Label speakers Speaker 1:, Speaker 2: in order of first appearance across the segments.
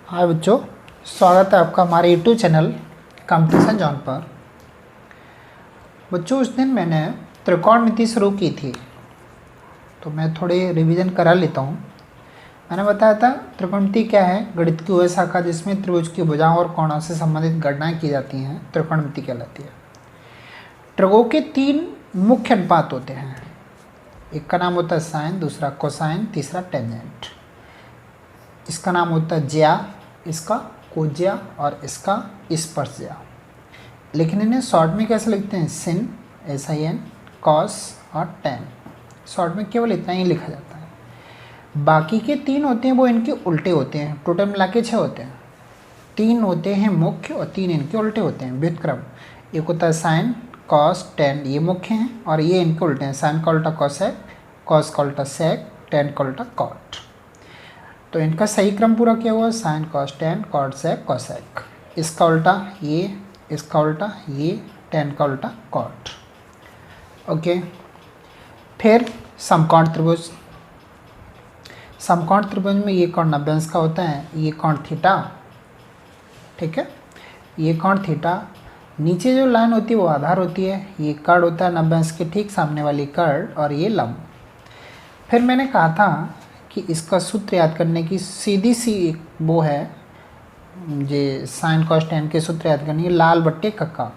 Speaker 1: हाय बच्चों, स्वागत है आपका हमारे यूट्यूब चैनल कंपटीशन जॉन पर। बच्चों, उस दिन मैंने त्रिकोणमिति शुरू की थी, तो मैं थोड़े रिवीजन करा लेता हूँ। मैंने बताया था त्रिकोणमिति क्या है, गणित की वह शाखा जिसमें त्रिभुज की भुजाओं और कोणों से संबंधित गणनाएँ की जाती हैं, त्रिकोणमिति कहलाती है। त्रिकोण के 3 मुख्य अनुपात होते हैं। एक का नाम होता है साइन, दूसरा कोसाइन, तीसरा टेंजेंट। इसका नाम होता है ज्या, इसका कोज्या और इसका स्पर्शज्या। लेकिन इन्हें शॉर्ट में कैसे लिखते हैं? सिन, SIN, कॉस और टेन। शॉर्ट में केवल इतना ही लिखा जाता है। बाकी के 3 होते हैं वो इनके उल्टे होते हैं। टोटल मिला के 6 होते हैं। 3 होते हैं मुख्य और 3 इनके उल्टे होते हैं व्युत्क्रम। एक होता है साइन, कॉस, टेन, ये मुख्य हैं और ये इनके उल्टे हैं। साइन का उल्टा कॉसेक, कॉस का उल्टा सेक, टेन का उल्टा कॉट। तो इनका सही क्रम पूरा किया हुआ है, sine cos tan, cot sec, cosec. इसका उल्टा ये, इसका उल्टा ये, टेन का उल्टा कॉट। ओके, फिर समकोण त्रिभुज। समकोण त्रिभुज में ये कोण 90 अंश का होता है, ये कोण थीटा, ठीक है, ये कोण थीटा। नीचे जो लाइन होती है वो आधार होती है, ये कर्ण होता है 90 अंश के ठीक सामने वाली कर्ण और ये लंब। फिर मैंने कहा था कि इसका सूत्र याद करने की सीधी सी एक वो है, ये साइन कॉस टेन के सूत्र याद करनी है, लाल बट्टे कक्का।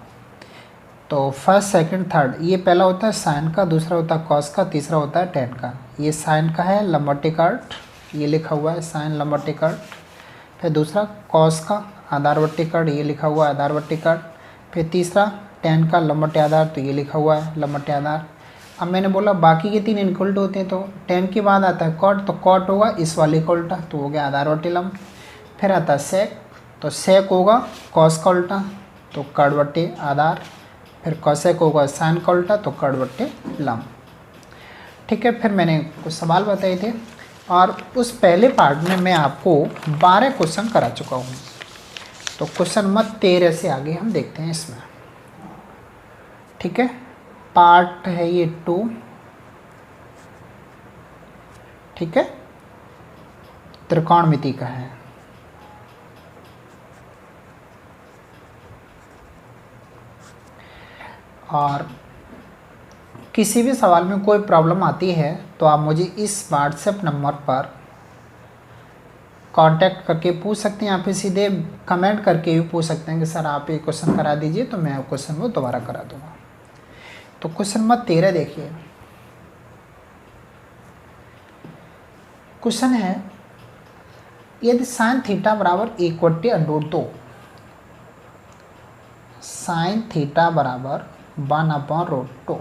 Speaker 1: तो फर्स्ट सेकंड थर्ड, ये पहला होता है साइन का, दूसरा होता है कॉस का, तीसरा होता है टेन का। ये साइन का है लंबवटी कट, ये लिखा हुआ है साइन लंबवटी कट। फिर दूसरा कॉस का आधारवटी कट, ये लिखा हुआ है आधारवटी कट। फिर तीसरा टेन का लंबवटी आधार, तो ये लिखा हुआ है लंबवटी आधार। अब मैंने बोला बाकी के 3 इनके उल्टे होते हैं, तो टेन के बाद आता है कॉट, तो कॉट होगा इस वाले का उल्टा, तो हो गया आधारवटी लंब। फिर आता है सेक, तो सेक होगा कॉस का उल्टा, तो कर्णवटी आधार। फिर कॉसेक होगा साइन का उल्टा, तो कर्णवटी लंब। ठीक है, फिर मैंने कुछ सवाल बताए थे और उस पहले पार्ट में मैं आपको 12 क्वेश्चन करा चुका हूँ। तो क्वेश्चन नंबर 13 से आगे हम देखते हैं इसमें, ठीक है। पार्ट है ये 2, ठीक है, त्रिकोणमिति का है। और किसी भी सवाल में कोई प्रॉब्लम आती है तो आप मुझे इस व्हाट्सएप नंबर पर कांटेक्ट करके पूछ सकते हैं, या फिर सीधे कमेंट करके भी पूछ सकते हैं कि सर आप ये क्वेश्चन करा दीजिए, तो मैं क्वेश्चन वो दोबारा करा दूंगा। तो क्वेश्चन नंबर 13 देखिए। क्वेश्चन है, यदि साइन थीटा बराबर 1/√2, साइन थीटा बराबर 1/√2,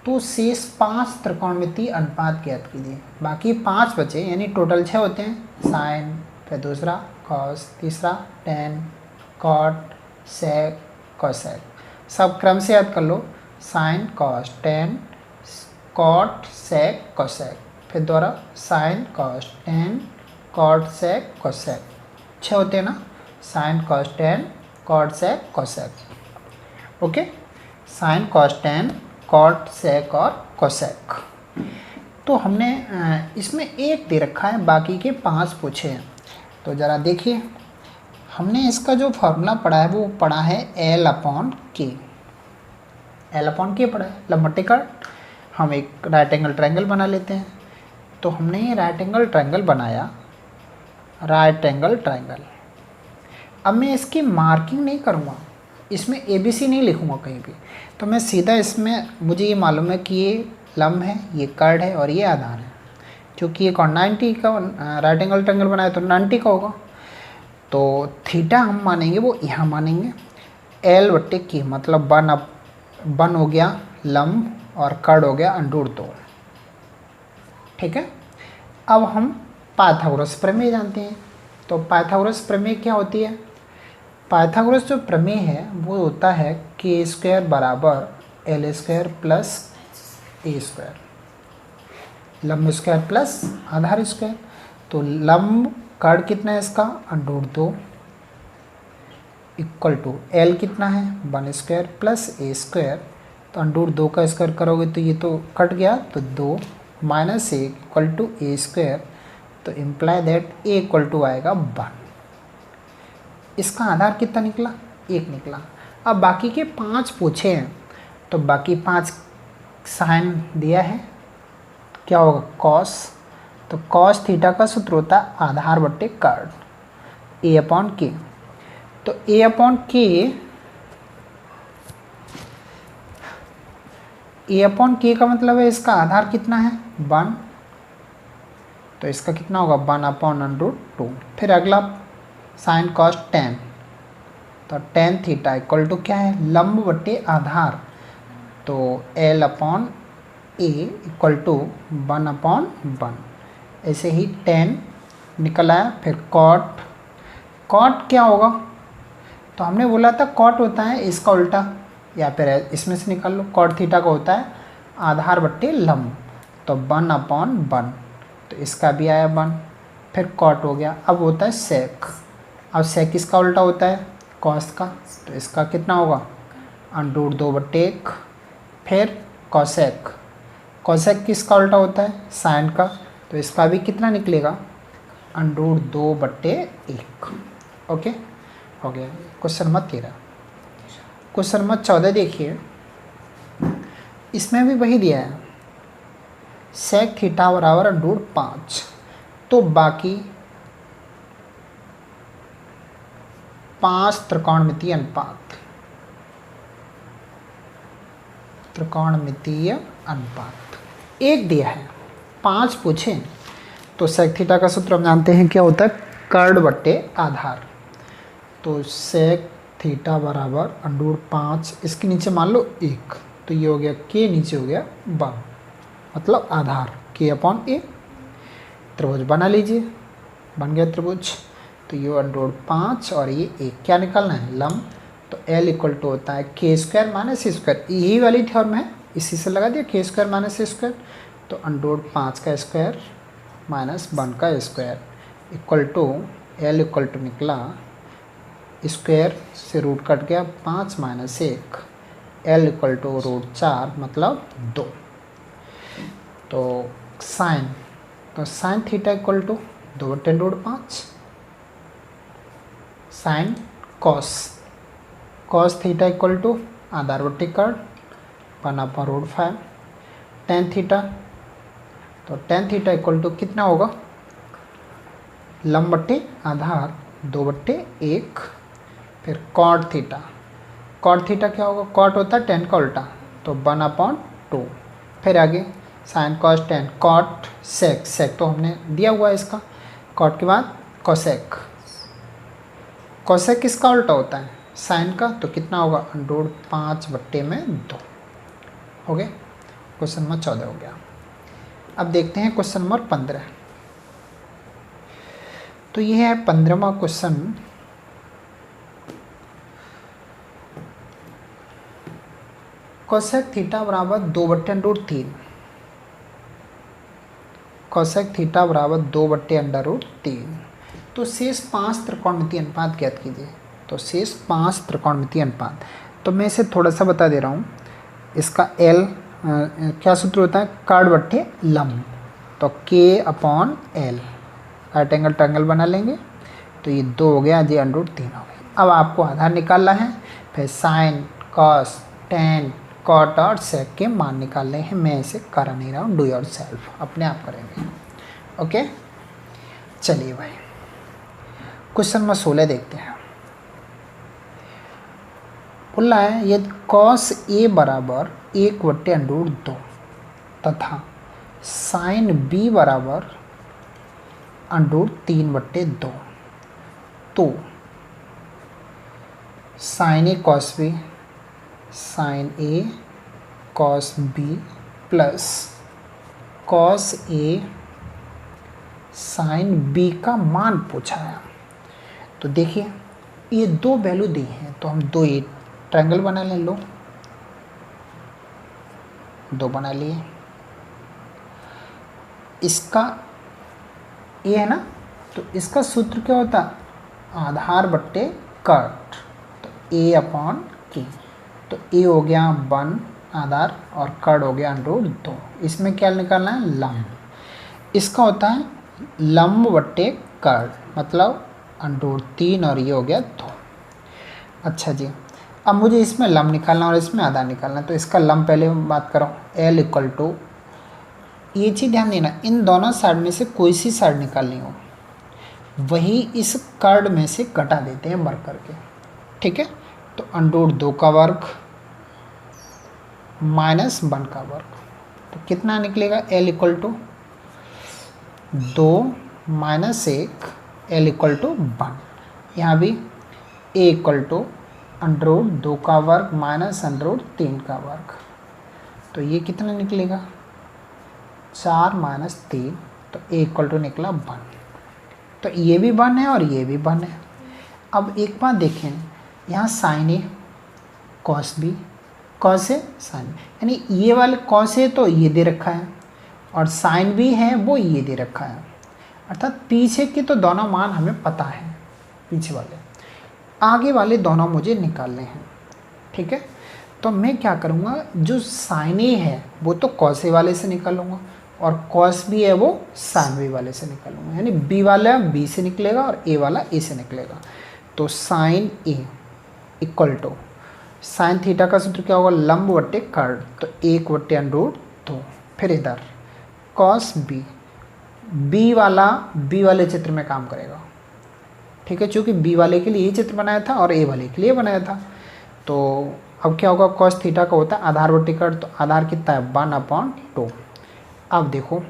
Speaker 1: तो शेष 5 त्रिकोणमितीय अनुपात ज्ञात कीजिए। बाकी 5 बचे, यानी टोटल 6 होते हैं। साइन, फिर दूसरा कॉस, तीसरा टेन, कॉट, सेक, कोसेक। सब क्रम से याद कर लो, sine cos tan, cot sec cosec. फिर दोबारा sine cos tan, cot sec cosec. 6 होते हैं ना, sine cos tan, cot sec cosec. Okay, sine cos tan, cot sec और कोसेक। तो हमने इसमें 1 दे रखा है, बाकी के 5 पूछे हैं। तो ज़रा देखिए, हमने इसका जो फॉर्मूला पढ़ा है वो पढ़ा है L/K। L/K पढ़ा है, लंबवटी कट। हम एक राइट एंगल ट्रायंगल बना लेते हैं। तो हमने ये राइट एंगल ट्रायंगल बनाया, राइट एंगल ट्रायंगल। अब मैं इसकी मार्किंग नहीं करूँगा, इसमें ABC नहीं लिखूँगा कहीं भी। तो मैं सीधा इसमें, मुझे ये मालूम है कि ये लंब है, ये कर्ड है और ये आधार है। क्योंकि ये कौन 90 का राइट एंगल ट्रायंगल बनाया, तो 90 का होगा। तो थीटा हम मानेंगे वो यहाँ मानेंगे। L/K मतलब 1 हो गया लंब और कर्ड हो गया √2, ठीक है। अब हम पाइथागोरस प्रमेय जानते हैं। तो पाइथागोरस प्रमेय क्या होती है? पाइथागोरस जो प्रमेय है वो होता है K² बराबर L² प्लस A², लंब स्क्वायर प्लस आधार स्क्वायर। तो लंब कर्ड कितना है इसका? √2 इक्वल टू L कितना है? 1² प्लस A²। तो √2 का स्क्वायर करोगे तो ये तो कट गया, तो 2 -1 इक्वल टू A²। तो imply that A equal to आएगा 1। इसका आधार कितना निकला? 1 निकला। अब बाकी के 5 पूछे हैं, तो बाकी 5 साइन दिया है, क्या होगा? कॉस। तो कॉस थीटा का सूत्र होता है आधार बट्टे कर्ड ए अपॉन के। तो ए अपॉन के, ए अपॉन के का मतलब है इसका आधार कितना है? 1। तो इसका कितना होगा? 1 अपॉन √2। फिर अगला साइन कॉस टेन, तो टेन थीटा इक्वल टू क्या है? लंब बट्टे आधार। तो L upon A equal to 1 upon 1। ऐसे ही टेन निकल आया। फिर कॉट, कॉट क्या होगा? तो हमने बोला था कॉट होता है इसका उल्टा, या फिर इसमें से निकाल लो। कॉट थीटा का होता है आधार बट्टे लंब। तो 1 अपॉन 1, तो इसका भी आया 1। फिर कॉट हो गया। अब होता है सेक। अब सेक किसका उल्टा होता है? कॉस का। तो इसका कितना होगा? √2/1। फिर कॉसेक, कॉसेक किसका उल्टा होता है? साइन का। तो इसका भी कितना निकलेगा? √2/1। ओके, हो गया। Question number 13। क्वेश्चन नंबर 14 देखिए, इसमें भी वही दिया है, सेक थीटा बराबर √5। तो बाकी 5 त्रिकोणमितीय अनुपात, त्रिकोणमितीय अनुपात एक दिया है, 5 पूछे। तो सेक थीटा का सूत्र हम जानते हैं क्या होता है? कर्ड बट्टे आधार। तो सेक थीटा बराबर √5, इसके नीचे मान लो 1, तो ये हो गया के, नीचे हो गया 1, मतलब आधार के अपॉन ए। त्रिभुज बना लीजिए, बन गया त्रिभुज। तो ये √5 और ये 1, क्या निकालना है? लंब। तो एल इक्वल टू होता है के स्क्वायर माइनस ए स्क्वायर, यही वाली थ्योरम है, इसी से लगा दिया, के स्क्वायर माइनस ए स्क्वायर। तो √5 का स्क्वायर माइनस 1 का square equal to L equal to निकला, स्क्वायर से रूट कट गया, 5 माइनस 1, एल इक्वल टू √4 मतलब 2। तो साइन, तो sine theta equal to 2/√5। Sine cos, cos theta equal to आधार बट्टे कर्ड 1 अपॉन √5। टेन थीटा, तो टेन थीटा इक्वल टू कितना होगा? लंब बट्टे आधार 2/1। फिर कॉट थीटा, कॉट थीटा क्या होगा? कॉट होता है टेन का उल्टा, तो 1 अपॉन 2। फिर आगे sine cos tan, cot sec, sec तो हमने दिया हुआ है इसका। कॉट के बाद कोसेक, कोसेक किसका उल्टा होता है? साइन का। तो कितना होगा? √5/2 हो गया। क्वेश्चन नंबर 14 हो गया। अब देखते हैं क्वेश्चन नंबर 15। तो ये है 15वां क्वेश्चन। कोसेक थीटा बराबर 2/√3, कोसेक थीटा बराबर 2/√3। तो शेष 5 त्रिकोणमितीय अनुपात ज्ञात कीजिए। तो शेष 5 त्रिकोणमितीय अनुपात, तो मैं इसे थोड़ा सा बता दे रहा हूँ। इसका एल क्या सूत्र होता है? कर्ड बट्टे लंब। तो के upon L, right angle triangle बना लेंगे। तो ये 2 हो गया, जी √3 हो गया। अब आपको आधार निकालना है। फिर साइन कॉस टेन कॉट और सेक के मान निकालने हैं। मैं इसे कर नहीं रहा हूँ, डू योर सेल्फ, अपने आप करेंगे। ओके, चलिए भाई क्वेश्चन नंबर 16 देखते हैं। बोल रहा है यदि कॉस ए बराबर 1/√2 तथा साइन बी बराबर √3/2, तो sine A cos B, sign A cos B plus cos A sine B का मान पूछा है। तो देखिए ये 2 वैल्यू दी हैं, तो हम 2 ट्रायंगल बना लें। लो 2 बना लिए। इसका ये है ना, तो इसका सूत्र क्या होता है? आधार बट्टे कर्ड। तो ए अपॉन के, तो ए हो गया 1 आधार और कर्ड हो गया √2। इसमें क्या निकालना है? लंब। इसका होता है लंब बट्टे कर्ड, मतलब √3 और ये हो गया 2। अच्छा जी, अब मुझे इसमें लंब निकालना और इसमें आधार निकालना, तो इसका लंब पहले बात करो। L इक्वल टू, ये चीज़ ध्यान देना, इन दोनों साइड में से कोई सी साइड निकालनी हो वही इस कर्ड में से घटा देते हैं वर्ग करके, ठीक है। तो √2 का वर्ग -1 का वर्ग, तो कितना निकलेगा? L equal to 2 -1, L equal to 1। यहाँ भी A इक्वल टू √2 का वर्ग -√3 का वर्ग, तो ये कितना निकलेगा? 4 - 3, तो A इक्वल टू निकला 1। तो ये भी 1 है और ये भी 1 है। अब एक बात देखें, यहाँ sign A cos B, cos A sign, यानी ये वाले कॉस ए तो ये दे रखा है और साइन भी है वो ये दे रखा है, अर्थात पीछे के तो दोनों मान हमें पता है, पीछे वाले, आगे वाले दोनों मुझे निकालने हैं, ठीक है। तो मैं क्या करूँगा, जो साइन ए है वो तो कॉस ए वाले से निकालूंगा और कॉस बी है वो साइन बी वाले से निकालूंगा, यानी बी वाला बी से निकलेगा और ए वाला ए से निकलेगा। तो sine A equal to, sine theta का सूत्र क्या होगा? लंब बट्टे कर्ड, तो 1/√2। फिर इधर कॉस बी, बी वाले चित्र में काम करेगा, ठीक है, चूँकि बी वाले के लिए ये चित्र बनाया था और ए वाले के लिए बनाया था। तो अब क्या होगा? कॉस थीटा का होता है आधार बट्टे कर्ड, तो आधार कितना है? 1/2। अब देखो,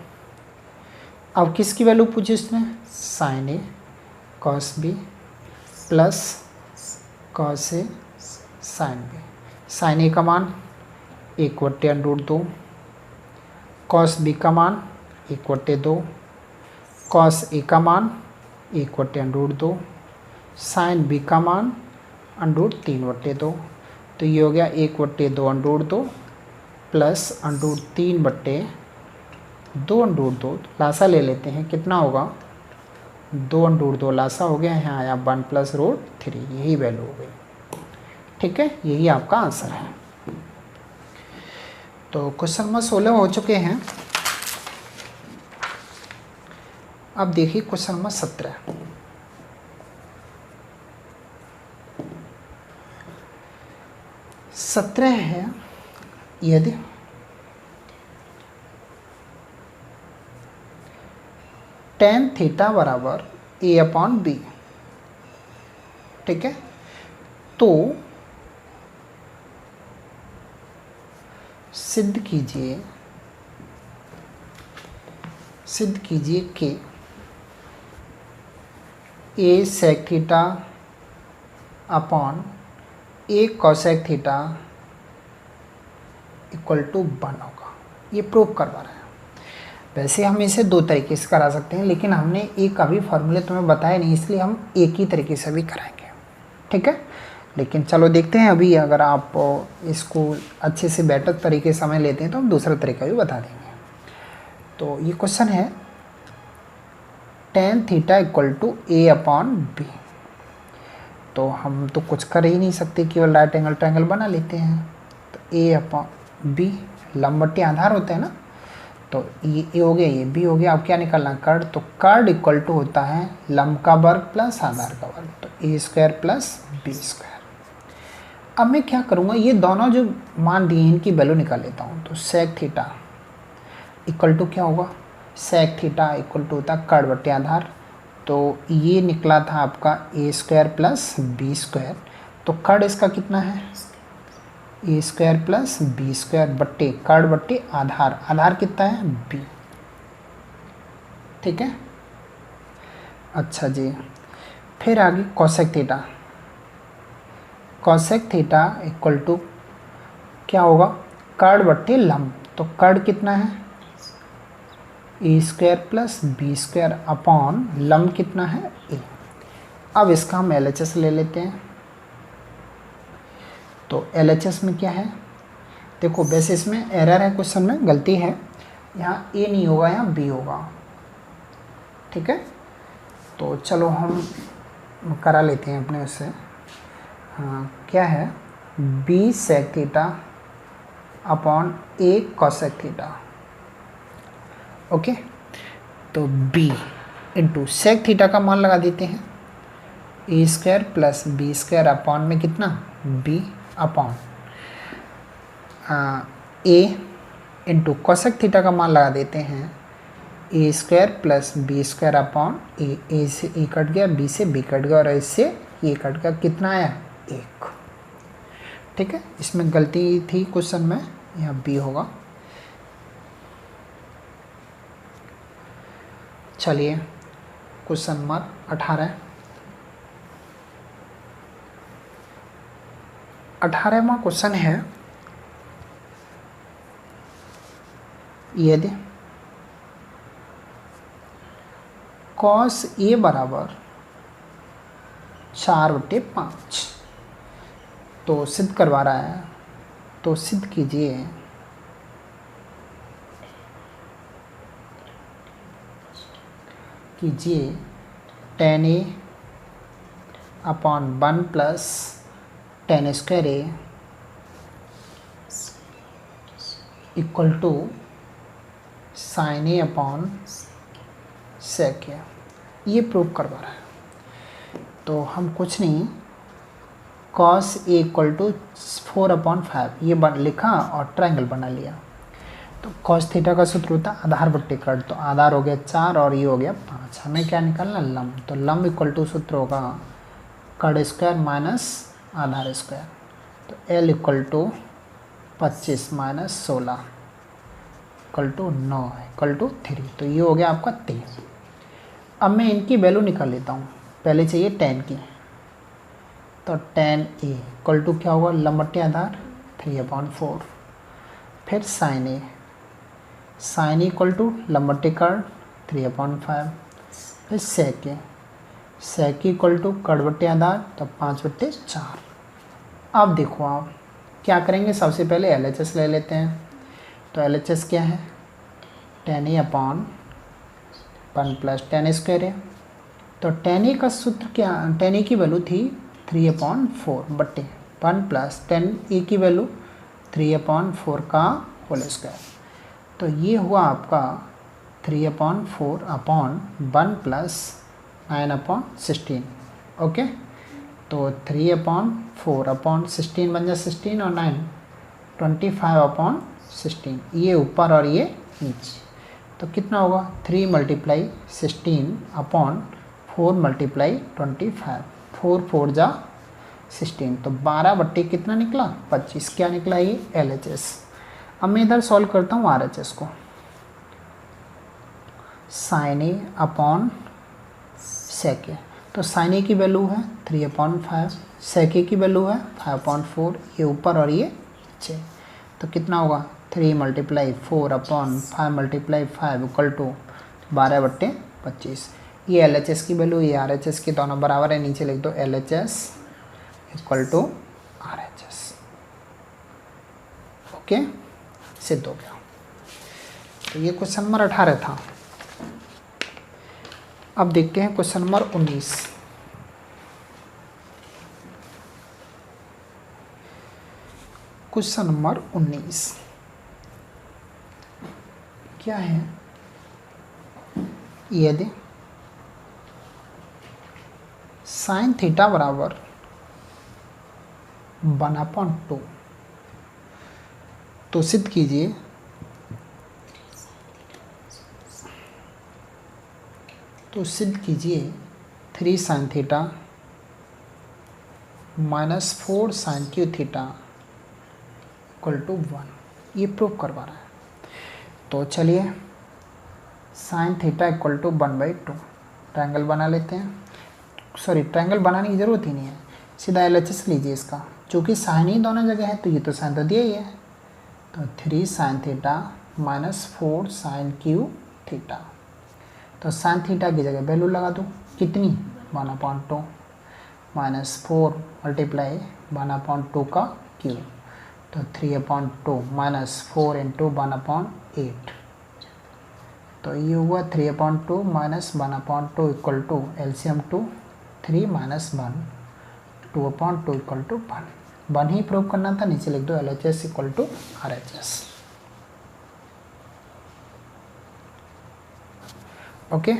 Speaker 1: अब किसकी वैल्यू पूछी इसने? Sign A cos B plus cos A sine B. Sign ए का मान 1/√2, कॉस बी का मान 1/2, कॉस ए का मान 1/√2, साइन बी का मान √3/2। तो ये हो गया 1/2√2 प्लस √3/2/2। लासा ले लेते हैं, कितना होगा? 2/2 लासा हो गया, यहाँ आया 1 + √3, यही वैल्यू हो गई, ठीक है। यही आपका आंसर है। तो क्वेश्चन नंबर 16 हो चुके हैं। अब देखिए क्वेश्चन नंबर 17। है, यदि tan थीटा बराबर A/B, ठीक है, तो सिद्ध कीजिए कि A sec theta upon A cosec theta equal to 1 होगा। ये प्रूव करवा रहे हैं। वैसे हम इसे दो तरीके से करा सकते हैं, लेकिन हमने एक अभी फॉर्मूले तुम्हें बताया नहीं, इसलिए हम एक ही तरीके से भी कराएंगे, ठीक है। लेकिन चलो देखते हैं, अभी अगर आप इसको अच्छे से बेटर तरीके से समझ लेते हैं तो हम दूसरा तरीका भी बता देंगे। तो ये क्वेश्चन है, tan theta equal to A/B। तो हम तो कुछ कर ही नहीं सकते, केवल राइट एंगल ट्रायंगल बना लेते हैं। तो A/B लंब बट्टे आधार होता है ना, तो ये हो गया, ये B हो गया। अब क्या निकालना? कर्ड। तो कर्ड इक्वल टू होता है लंब का वर्ग प्लस आधार का वर्ग, तो A² प्लस B²। अब मैं क्या करूँगा, ये दोनों जो मान दिए इनकी वैल्यू निकाल लेता हूँ। तो सेक थीटा इक्वल टू क्या होगा? सेक थीटा इक्वल टू होता है कर्ड बट्टे आधार, तो ये निकला था आपका A² प्लस B²। तो कर्ड इसका कितना है? A² प्लस B² बट्टे कर्ड बट्टे आधार, आधार कितना है? B, ठीक है। अच्छा जी, फिर आगे cosec theta. Cosec theta equal to क्या होगा? कर्ड बट्टे लंब, तो कर्ड कितना है? A² प्लस B² अपॉन लंब कितना है? A। अब इसका हम LHS ले लेते हैं। तो LHS में क्या है? देखो वैसे इसमें एरर है, क्वेश्चन में गलती है, यहाँ A नहीं होगा, यहाँ B होगा, ठीक है। तो चलो हम करा लेते हैं अपने उससे। हाँ, क्या है? B sec theta upon A cosec theta, okay. तो B इंटू सेक थीटा का मान लगा देते हैं, A square plus B square upon में कितना B upon A into cosec theta का मान लगा देते हैं, A square plus B square upon A से ए कट गया, बी से बी कट गया और इससे ये कट गया, कितना आया 1। ठीक है, इसमें गलती थी क्वेश्चन में, यहाँ बी होगा। चलिए क्वेश्चन नंबर 18। 18वां क्वेश्चन है, यदि कॉस ए बराबर 4/5 तो सिद्ध करवा रहा है, तो सिद्ध कीजिए tan a upon 1 plus tan square A equal to sine A upon sec A, ये प्रूव करवा रहा है। तो हम कुछ नहीं, cos a इक्वल टू 4/5 ये लिखा और ट्रायंगल बना लिया। तो cos थीटा का सूत्र होता है आधार बट्टे कट, तो आधार हो गया 4 और ये हो गया 5। हमें क्या निकालना, लंब। तो लंब इक्वल टू सूत्र होगा कट स्क्वायर माइनस आधार स्क्वायर, तो L equal to 25 minus 16 equal to 9 equal to 3, तो ये हो गया आपका 3। अब मैं इनकी वैल्यू निकाल लेता हूँ। पहले चाहिए tan की, तो tan a इक्वल टू क्या होगा, लंब बट्टे आधार 3/4, फिर sin a, sin a equal to लंब बट्टे कट 3/5, फिर sec a, sec a equal to कट बट्टे आधार, तो 5/4। अब देखो आप क्या करेंगे, सबसे पहले LHS ले लेते हैं। तो LHS क्या है, tan a upon 1 plus tan square है। तो tan a का सूत्र क्या, tan a की वैल्यू थी 3/4 बट्टे 1 प्लस tan a की वैल्यू 3/4 का होल स्क्वायर, तो ये हुआ आपका 3/4 अपॉन 1 प्लस 9/16। ओके, तो 3/4 अपॉन 16 बन जाए 16 और 9 25/16, ये ऊपर और ये नीचे, तो कितना होगा 3 × 16 अपॉन 4 × 25, 4 4 जा 16, तो 12 बट्टे कितना निकला 25, क्या निकला ये LHS। अब मैं इधर सॉल्व करता हूँ RHS को, sign A upon sec A, तो साइन ए की वैल्यू है 3/5, सेक ए की वैल्यू है 5/4, ये ऊपर और ये नीचे, तो कितना होगा 3 × 4 अपॉन 5 × 5 इक्वल टू 12/25। ये LHS की वैल्यू, ये RHS की, दोनों बराबर है, नीचे लिख दो LHS equal to RHS। Okay, सिद्ध हो गया। तो ये क्वेश्चन नंबर 18 था। अब देखते हैं क्वेश्चन नंबर 19। क्वेश्चन नंबर 19 क्या है, यदि साइन थीटा बराबर 1/2 तो सिद्ध कीजिए -3 sin theta -4 sin cube theta equal to 1, ये प्रूव करवा रहा है। तो चलिए sine theta equal to 1/2 triangle बना लेते हैं। सॉरी, ट्रायंगल बनाने की ज़रूरत ही नहीं है, सीधा LHS लीजिए इसका, चूँकि साइन ही दोनों जगह है तो ये तो साइन तो दिया ही है। तो 3 sin theta -4 sin cube theta, तो साइन थीटा की जगह वैल्यू लगा दो, कितनी 1/2 -4 × 1/2 का क्यू, तो 3/2 -4 × 1/8, तो ये हुआ 3/2 -1/2 equal to LCM 2 3 - 1 2/2 equal to 1 ही प्रूव करना था। नीचे लिख दो LHS equal to RHS। Okay,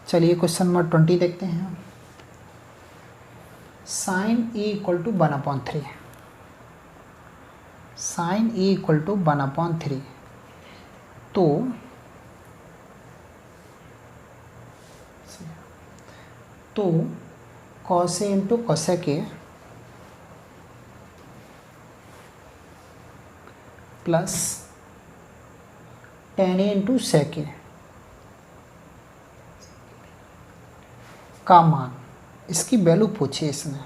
Speaker 1: चलिए क्वेश्चन नंबर 20 देखते हैं। Sine A equal to 1/3, sine A equal to 1/3, तो cos A into cosec A plus tan A into sec A का मान, इसकी वैल्यू पूछी इसने।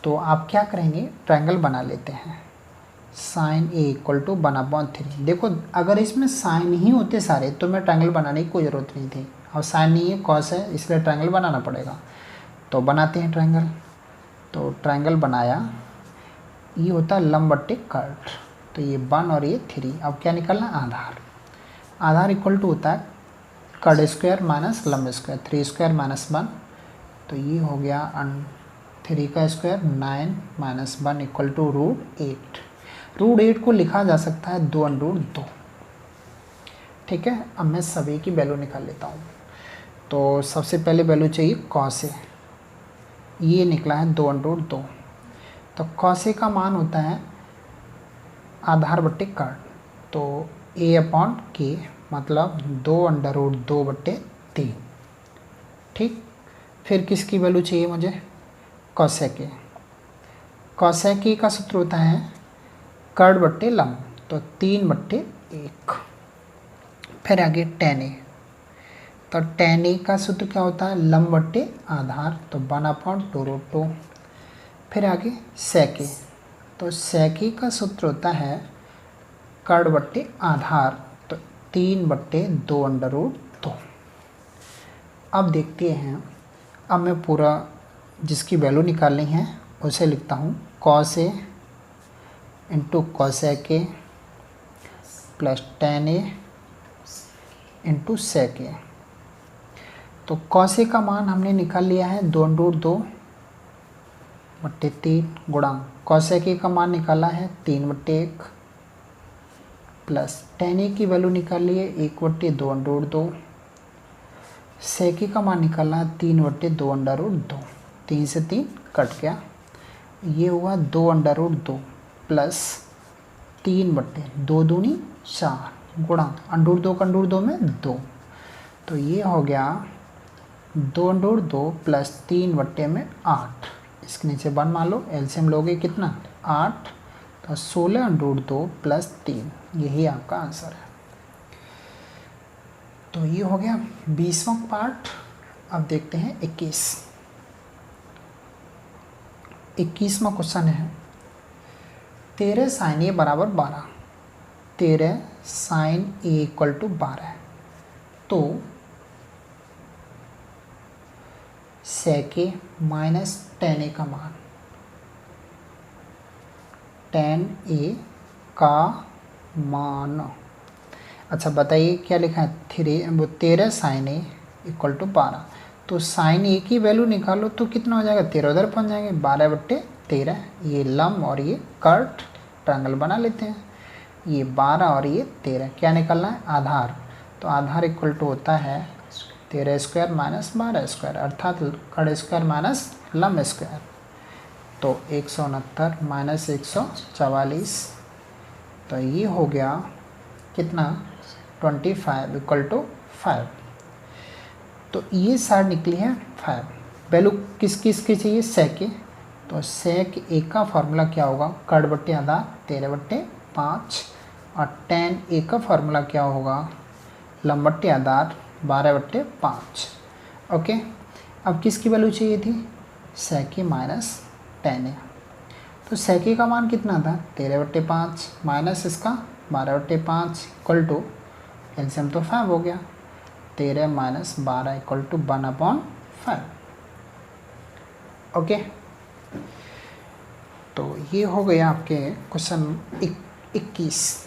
Speaker 1: तो आप क्या करेंगे, ट्रायंगल बना लेते हैं। साइन ए इक्वल टू 1/3, देखो अगर इसमें साइन ही होते सारे तो मैं ट्रायंगल बनाने की कोई ज़रूरत नहीं थी। अब साइन नहीं है, कॉस है, इसलिए ट्रायंगल बनाना पड़ेगा। तो बनाते हैं ट्रायंगल। तो ट्रायंगल बनाया, ये होता है लंब बट्टे कट, तो ये 1 और ये 3। अब क्या निकलना, आधार। आधार इक्वल टू होता है कट स्क्वायर माइनस लंब स्क्वायर, 3 स्क्वायर माइनस 1, तो ये हो गया 3 का स्क्वायर 9 माइनस 1 इक्वल टू √8। √8 को लिखा जा सकता है 2√2। ठीक है, अब मैं सभी की वैल्यू निकाल लेता हूँ। तो सबसे पहले वैल्यू चाहिए कॉस ए, ये निकला है 2√2। तो कॉस ए का मान होता है आधार बट्टे कट, तो a/k मतलब 2√2/3। ठीक, फिर किसकी वैल्यू चाहिए मुझे, कोसेक ए। कोसेक ए का सूत्र होता है कट बट्टे लंब, तो 3/1। फिर आगे टेन ए, तो टेन ए का सूत्र क्या होता है, लंब बट्टे आधार, तो 1/2√2। फिर आगे सेक ए, तो सेक ए का सूत्र होता है कट बट्टे आधार, तो 3/2√2। अब देखते हैं, अब मैं पूरा जिसकी वैल्यू निकालनी है उसे लिखता हूँ, cos A into cosec A plus tan A into sec A. तो कॉस ए का मान हमने निकाल लिया है 2√2/3 गुणा कोसेक ए का मान निकाला है 3/1 प्लस टेन ए की वैल्यू निकाल लिए 1/2√2, सेक ए का मान निकालना है 3/2√2, 3 से 3 कट गया, ये हुआ 2√2 प्लस 3/2 दूनी 4 गुणा √2 में 2, तो ये हो गया 2√2 प्लस 3/8। इसके नीचे 1 मान लो, एलसीएम लोगे कितना 8, तो 16√2 प्लस 3, यही आपका आंसर है। तो ये हो गया 20वां पार्ट। अब देखते हैं 21वां क्वेश्चन है, 13 साइन ए बराबर 12, 13 साइन ए इक्वल टू 12, तो सेक ए माइनस टेन ए का मान, टेन ए का मान। अच्छा बताइए क्या लिखा है, 13 साइन ए इक्वल टू 12, तो साइन ए की वैल्यू निकालो तो कितना हो जाएगा, 13 उधर पहुँच जाएंगे, 12/13। ये लंब और ये कट, ट्रायंगल बना लेते हैं। ये 12 और ये 13, क्या निकलना है, आधार। तो आधार इक्वल टू होता है 13 स्क्वायर माइनस 12 स्क्वायर, अर्थात कट स्क्वायर माइनस लंब स्क्वायर, तो 169 माइनस 144, तो ये हो गया कितना 25 इक्वल टू 5। तो ये साइड निकली है 5। वैल्यू किसकी चाहिए, सेक ए, तो सेक ए का फार्मूला क्या होगा, कट बट्टे आधार 13/5, और टेन ए का फार्मूला क्या होगा, लंब बट्टे आधार 12/5। ओके, अब किसकी वैल्यू चाहिए थी, सेक ए माइनस टेन ए। तो सेक ए का मान कितना था 13/5 माइनस इसका 12/5 इक्वल टू, एलसीएम तो 5 हो गया, 13 माइनस 12 इक्वल टू 1/5। ओके, तो ये हो गया आपके क्वेश्चन 21।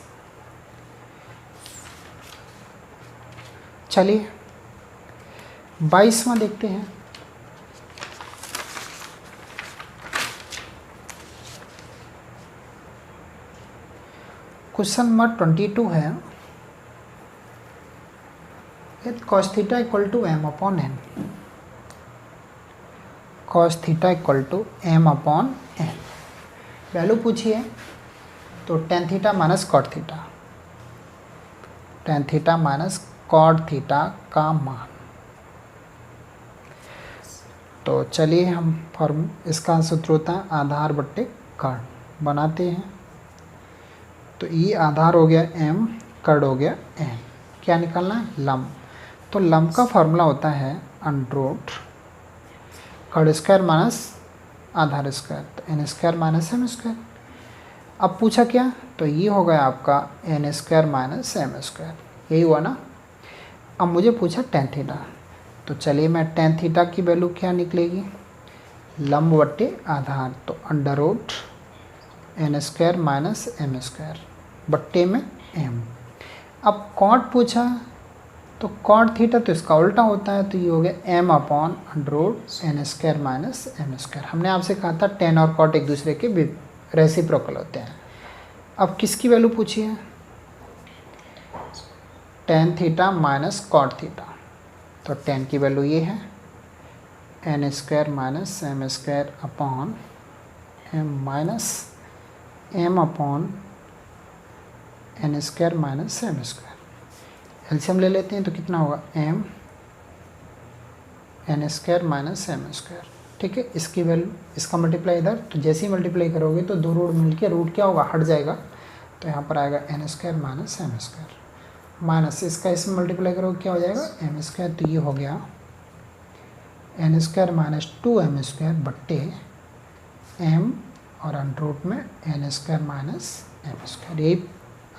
Speaker 1: चलिए 22वां देखते हैं। क्वेश्चन नंबर 22 है, cos theta equal to M upon N, cos theta equal to M upon N. Value पूछी है तो tan theta minus cot theta, tan theta minus cot theta का मान। तो चलिए हम फॉर्म, इसका सूत्र होता है आधार बट्टे कर्ड, बनाते हैं। तो ये आधार हो गया m, कर्ड हो गया n। क्या निकालना है? लंब। तो लंब का फॉर्मूला होता है अंडरूट कर्ड स्क्वायर माइनस आधार स्क्वायर, तो N square minus M square. अब पूछा क्या? तो ये हो गया आपका N square minus M square, यही हुआ ना। अब मुझे पूछा टेन थीटा, तो चलिए मैं टेन थीटा की वैल्यू क्या निकलेगी? लंब बट्टे आधार, तो under root N square minus M square बट्टे में एम। अब कॉट पूछा, तो कॉट थीटा तो इसका उल्टा होता है, तो ये हो गया M upon under root N square minus M square. हमने आपसे कहा था टेन और कॉट एक दूसरे के रेसिप्रोकल होते हैं। अब किसकी वैल्यू पूछी है? Tan theta minus cot theta, तो टेन की वैल्यू ये है N square minus M square upon M minus M upon N square minus M square. LCM ले लेते हैं तो कितना होगा? M N square minus M square. ठीक है, इसकी वैल्यू, इसका मल्टीप्लाई इधर, तो जैसे ही मल्टीप्लाई करोगे तो दो रूट मिलके रूट क्या होगा? हट जाएगा, तो यहाँ पर आएगा N square minus M square, minus इसका इसमें मल्टीप्लाई करोगे क्या हो जाएगा? M square. तो ये हो गया N square minus two M square बट्टे एम और अंडर रूट में N square minus M square, यही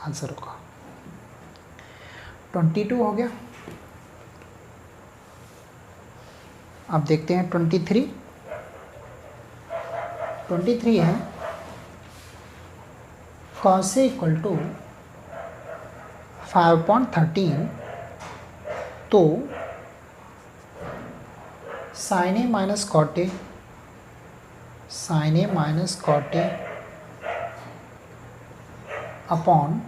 Speaker 1: आंसर होगा। 22 हो गया। अब देखते हैं 23। 23 है cos A इक्वल टू 5/13, तो sin A minus cot A, sin A minus cot A upon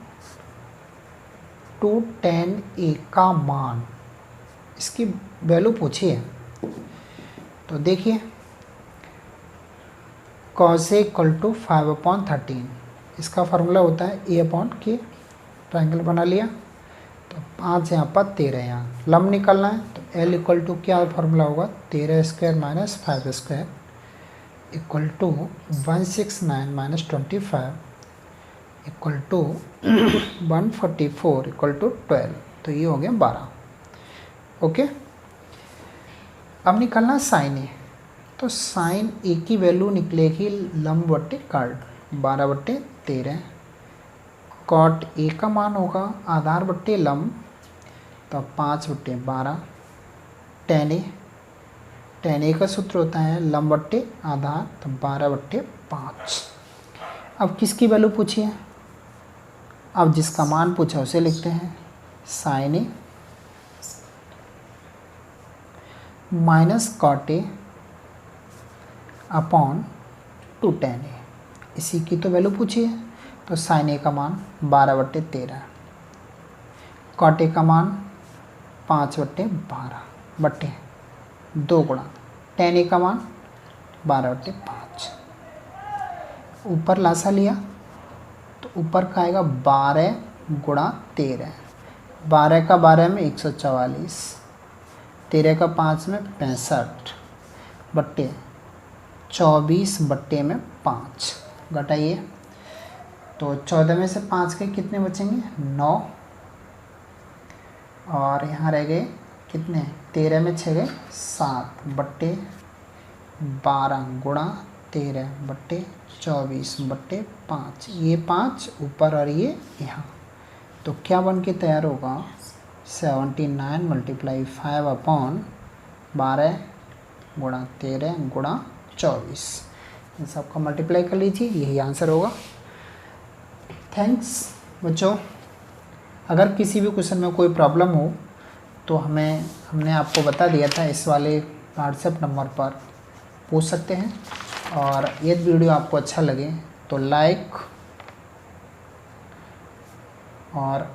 Speaker 1: 2 tan A का मान, इसकी वैल्यू पूछी है। तो देखिए cos A इक्वल टू 5/13, इसका फार्मूला होता है ए अपॉन के, ट्रायंगल बना लिया, तो 5 यहाँ पर 13 यहाँ लंब निकालना है, तो L इक्वल टू क्या फार्मूला होगा? 13 square minus 5 square equal to 169 minus 25 equal to 144 equal to 12, तो ये हो गया 12। ओके, अब निकलना साइन ए, तो साइन ए की वैल्यू निकलेगी लंब बट्टे कर्ड 12/13, कॉट ए का मान होगा आधार बट्टे लंब, तो 5/12, टेन ए का सूत्र होता है लंब बट्टे आधार, तो 12/5। अब किसकी वैल्यू पूछी है? अब जिसका मान पूछा उसे लिखते हैं, sine A minus cot A upon 2 tan A, इसी की तो वैल्यू पूछी है। तो साइन ए का मान 12/13, कॉट ए का मान 5/12 बट्टे 2 गुणा tan ए का मान 12/5। ऊपर लासा लिया तो ऊपर का आएगा 12 गुणा 13, 12 का 12 में 144, 13 का 5 में 65 बट्टे 24 बट्टे में 5, घटाइए तो 14 में से 5 के कितने बचेंगे? 9, और यहाँ रह गए कितने? 13 में 6 गए 7 बट्टे 12 गुणा 13 बट्टे 24 बट्टे 5, ये 5 ऊपर और ये यहाँ, तो क्या बन के तैयार होगा? 79 × 5/12 गुणा 13 गुणा 24, इन सबका मल्टीप्लाई कर लीजिए, यही आंसर होगा। थैंक्स बच्चों। अगर किसी भी क्वेश्चन में कोई प्रॉब्लम हो तो हमने आपको बता दिया था, इस वाले व्हाट्सएप नंबर पर पूछ सकते हैं। और यदि वीडियो आपको अच्छा लगे तो लाइक और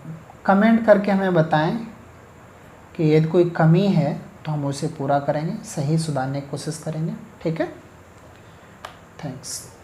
Speaker 1: कमेंट करके हमें बताएं कि यदि कोई कमी है तो हम उसे पूरा करेंगे, सही सुधारने की कोशिश करेंगे। ठीक है, थैंक्स।